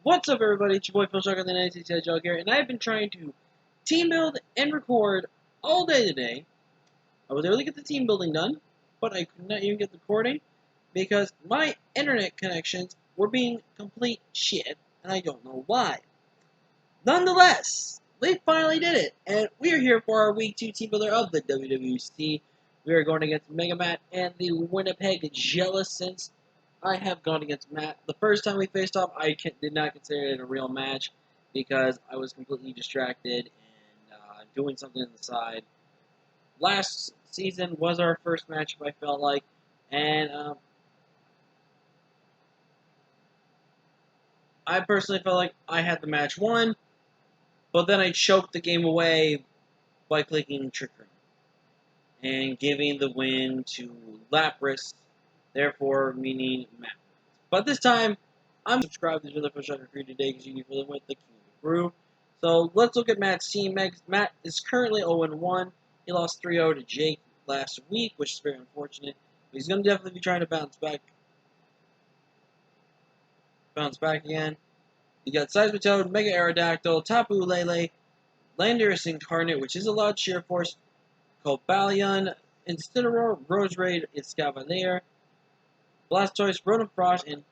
What's up, everybody? It's your boy Phil Shark on the 96 Jog here, and I've been trying to team build and record all day today. I was able to get the team building done, but I could not even get the recording because my internet connections were being complete shit, and I don't know why. Nonetheless, they finally did it, and we are here for our Week 2 team builder of the WWC. We are going against Mega Matt and the Winnipeg Jealous. Since I have gone against Matt the first time we faced off, I did not consider it a real match because I was completely distracted and doing something on the side. Last season was our first matchup, I felt like, and I personally felt like I had the match won, but then I choked the game away by clicking Trick Room and giving the win to Lapras, therefore meaning Matt. But this time, I'm subscribed to the other push crew today because you can really win the King of the Crew. So let's look at Matt's team. Matt is currently 0-1. He lost 3-0 to Jake last week, which is very unfortunate. But he's going to definitely be trying to bounce back again. You got Seismitoad, Mega Aerodactyl, Tapu Lele, Landorus Incarnate, which is a lot of Sheer Force, Cobalion, Incineroar, Roserade, Escavalier, Blastoise, Rotom Frost, and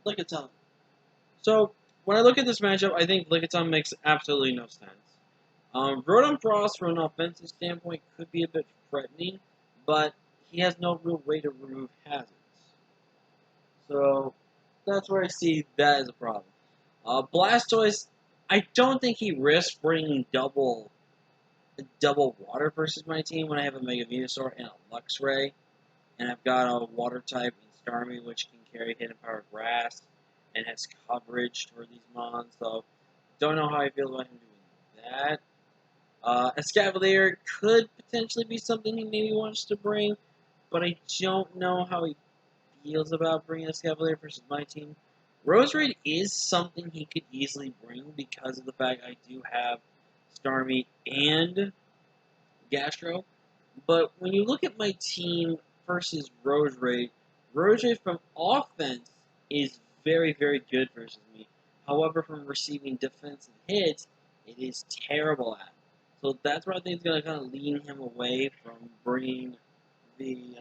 Lickitung. So, when I look at this matchup, I think Lickitung makes absolutely no sense. Rotom Frost, from an offensive standpoint, could be a bit threatening, but he has no real way to remove hazards. So, that's where I see that as a problem. Blastoise, I don't think he risks bringing double water versus my team when I have a Mega Venusaur and a Luxray, and I've got a water type in Starmie, which can carry Hidden Power Grass and has coverage for these mons, so don't know how I feel about him doing that. Escavalier could potentially be something he maybe wants to bring, but I don't know how he feels about bringing Escavalier versus my team. Roserade is something he could easily bring because of the fact I do have Starmie and Gastro. But when you look at my team versus Roserade from offense is very, very good versus me. However, from receiving defensive hits, it is terrible at. So that's where I think it's going to kind of lean him away from bringing the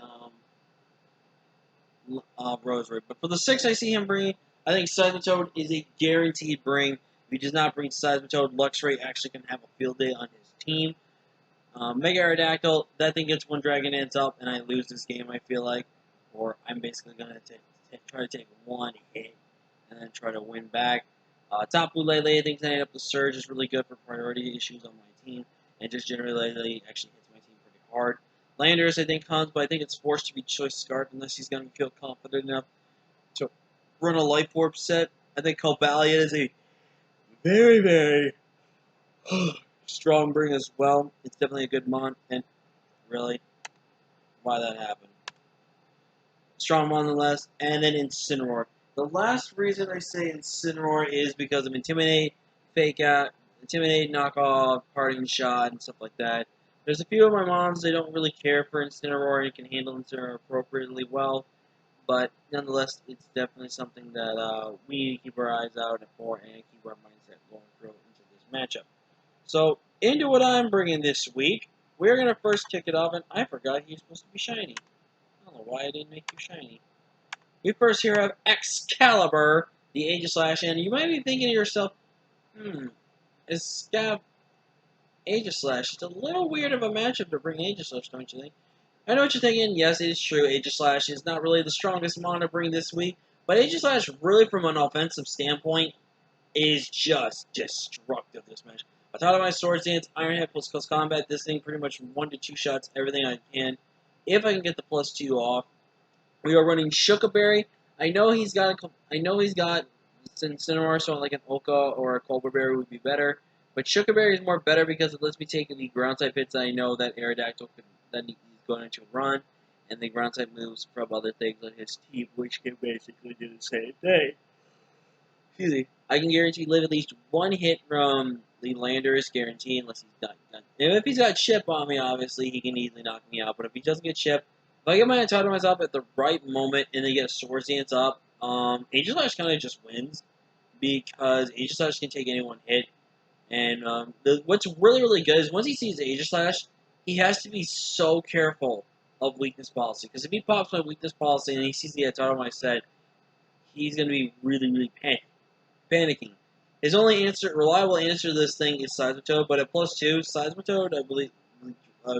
Roserade. But for the 6 I see him bringing, I think Seismitoad is a guaranteed bring. If he does not bring Seismitoad, Luxray actually can have a field day on his team. Mega Aerodactyl, that thing gets one Dragon Dance up, and I lose this game, I feel like. Or I'm basically going to try to take one hit and then try to win back. Tapu Lele, I think setting up the Surge is really good for priority issues on my team. And just generally, Lele actually hits my team pretty hard. Landorus, I think, comes, but I think it's forced to be Choice Scarf unless he's going to feel confident enough to run a Life Orb set. I think Cobalion is a very, very strong bring as well. It's definitely a good mon, and really, why that happened. Strong mon nonetheless, and then Incineroar. The last reason I say Incineroar is because of Intimidate, Fake Out, Intimidate, Knockoff, Parting Shot, and stuff like that. There's a few of my mons that don't really care for Incineroar and can handle Incineroar appropriately well, but nonetheless, it's definitely something that we need to keep our eyes out for and keep our mindset going through into this matchup. So, into what I'm bringing this week, we're going to first kick it off, and I forgot he's supposed to be shiny. I don't know why I didn't make you shiny. We first here have Excalibur, the Aegislash, and you might be thinking to yourself, Aegislash, it's a little weird of a matchup to bring Aegislash, don't you think? I know what you're thinking. Yes, it is true. Aegislash is not really the strongest mon to bring this week, but Aegislash, really from an offensive standpoint, is just destructive this match. I thought of my Swords Dance, Iron Head plus Close Combat. This thing pretty much 1 to 2 shots everything I can. If I can get the +2 off, we are running Shuckaberry. I know he's got Incineroar, so like an Oka or a Cobra Berry would be better. But Shuckaberry is more better because it lets me take the ground type hits that I know that Aerodactyl he's going to run, and the ground type moves from other things on his team, which can basically do the same thing. Excuse me. I can guarantee live at least one hit from the Landorus, guarantee, unless he's done. And if he's got Chip on me, obviously, he can easily knock me out. But if he doesn't get Chip, if I get my entitlements up at the right moment and they get a Swords Dance up, Angel Slash kind of just wins because Angel Slash can take any one hit. And what's really, really good is once he sees Angel Slash, he has to be so careful of weakness policy. Because if he pops my weakness policy and he sees the attack on my set, he's going to be really, really panicking. His only reliable answer to this thing is Seismitoad, but at +2, Seismitoad, I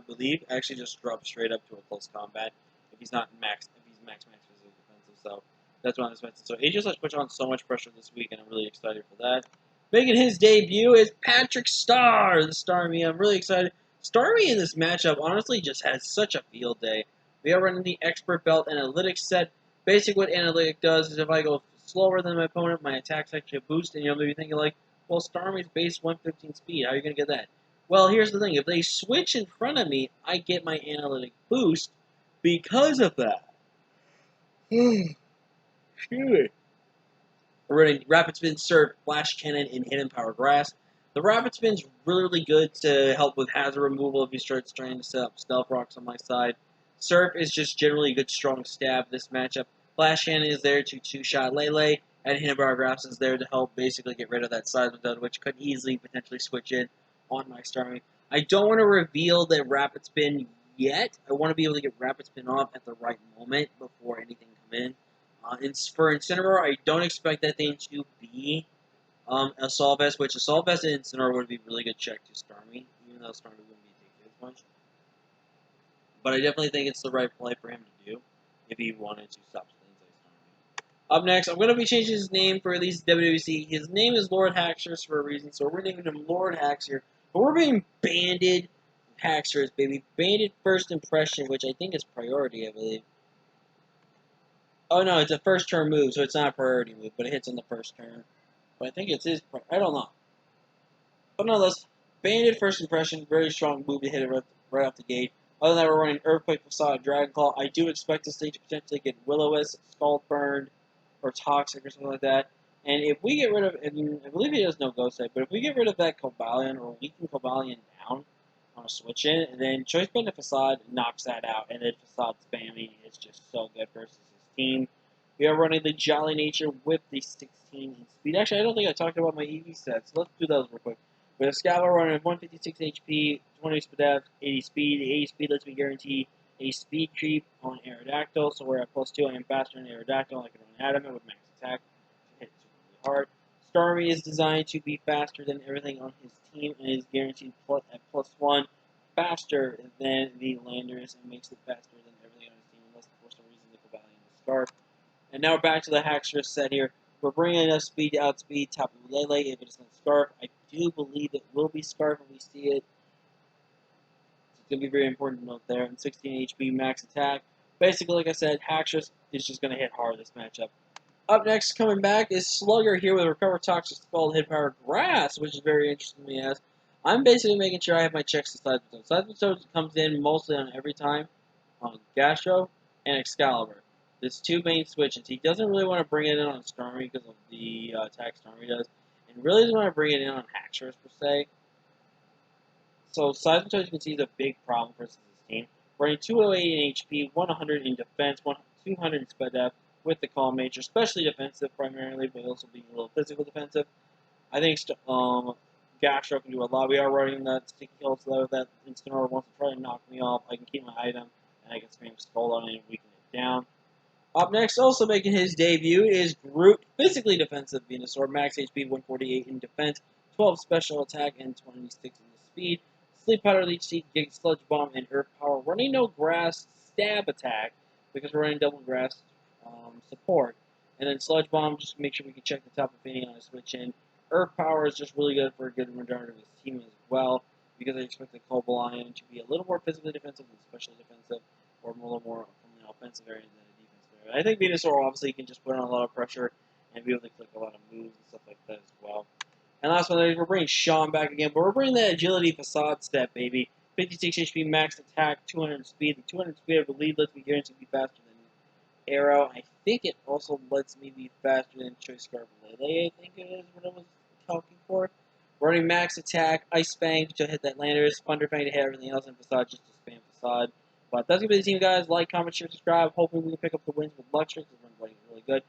believe, actually just drops straight up to a close combat if he's not max physical defensive. So that's why I'm expecting. So Aegis has put on so much pressure this week, and I'm really excited for that. Making his debut is Patrick Star, the Starmie. I'm really excited. Starmie in this matchup honestly just has such a field day. We are running the Expert Belt Analytics set. Basically, what Analytic does is if I go slower than my opponent, my attack's actually a boost, and you'll maybe thinking like, well, Starmie's base 115 speed. How are you going to get that? Well, here's the thing. If they switch in front of me, I get my Analytic boost because of that. Excuse me. We're running Rapid Spin, Surf, Flash Cannon, and Hidden Power Grass. The Rapid Spin's really, really good to help with hazard removal if you start trying to set up Stealth Rocks on my side. Surf is just generally a good, strong stab this matchup. Flash Cannon is there to two-shot Lele, and Hidden Power Grass is there to help basically get rid of that Seismitoad, which could easily potentially switch in on my Starmie. I don't want to reveal the Rapid Spin yet. I want to be able to get Rapid Spin off at the right moment before anything comes in. For Incineroar, I don't expect that thing to be Assault Vest, which Assault Vest and Incineroar would be a really good check to Starmie, even though Starmie wouldn't be taking as much. But I definitely think it's the right play for him to do if he wanted to stop things like Starmie. Up next, I'm going to be changing his name for at least WWC. His name is Lord Haxorus for a reason, so we're naming him Lord Haxor. But we're being Banded Haxorus, baby. Banded First Impression, which I think is priority, I believe. Oh no, it's a first turn move, so it's not a priority move, but it hits on the first turn. But I think it's his. I don't know. But nonetheless, Banded First Impression, very strong move to hit it right off the gate. Other than that, we're running Earthquake, Facade, Dragon Claw. I do expect this stage to potentially get Will-O-Wisp, Scald Burned, or Toxic or something like that. And if we get rid of, I believe he has no Ghost type, but if we get rid of that Cobalion or weaken Cobalion down on a switch in, then Choice Band and Facade knocks that out, and then Facade spamming is just so good versus his team. We are running the Jolly Nature with the 16 in speed. Actually, I don't think I talked about my EV sets. Let's do those real quick. With a Scalper running 156 HP, 20 speed, 80 speed. The 80 speed lets me guarantee a speed creep on Aerodactyl, so we're at +2. I am faster than Aerodactyl. I can run Adamant with max attack. Hit really hard. Starmie is designed to be faster than everything on his team and is guaranteed at +1 faster than the Landers and makes it faster than everything on his team unless for some reason the Cobalion is Scarf. And now we're back to the Haxorus set here. We're bringing enough speed to outspeed Tapu Lele if it is not Scarf. I do believe it will be Scarf when we see it. It's going to be very important to note there. And 16 HP max attack. Basically, like I said, Haxorus is just going to hit hard this matchup. Up next, coming back, is Slugger here with Recover Toxic Scald, Hit Power Grass, which is very interesting to me as I'm basically making sure I have my checks to Seismitoad. Seismitoad comes in mostly on every time on Gastro and Excalibur. There's two main switches. He doesn't really want to bring it in on Starmie because of the attack Starmie does, and really doesn't want to bring it in on Haxorus per se. So Seismitoad, you can see, is a big problem for his team. Running 208 in HP, 100 in defense, 200 in speed depth with the Calm Nature, especially defensive primarily, but also being a little physical defensive. I think Gastro can do a lot. We are running that Sticky Hill, so that Incineroar wants to try to knock me off. I can keep my item, and I can spam Skull on it and weaken it down. Up next, also making his debut, is Groot, physically defensive Venusaur, max HP 148 in defense, 12 special attack, and 26 in the speed. Sleep Powder, Leech Seed, Gig, Sludge Bomb, and Earth Power. Running no Grass stab attack because we're running double Grass support. And then Sludge Bomb, just to make sure we can check the top of any on a switch in. Earth Power is just really good for a good return of his team as well because I expect the Cobalion to be a little more physically defensive and specially defensive, or a little more from the offensive area than the defensive area. I think Venusaur obviously can just put on a lot of pressure and be able to click a lot of moves and stuff like that as well. And last one, we're bringing Sean back again, but we're bringing that Agility Facade step, baby. 56 HP max attack, 200 speed. The 200 speed, I believe, lets me guarantee to be faster than Arrow. I think it also lets me be faster than Choice Scarf Lele, I think it is what I was talking for. Running max attack, Ice Fang to hit that Landers, Thunder Fang to hit everything else, and Facade just to spam Facade. But that's going to be the team, guys. Like, comment, share, subscribe. Hopefully we can pick up the wins with Luxray because we're playing really good.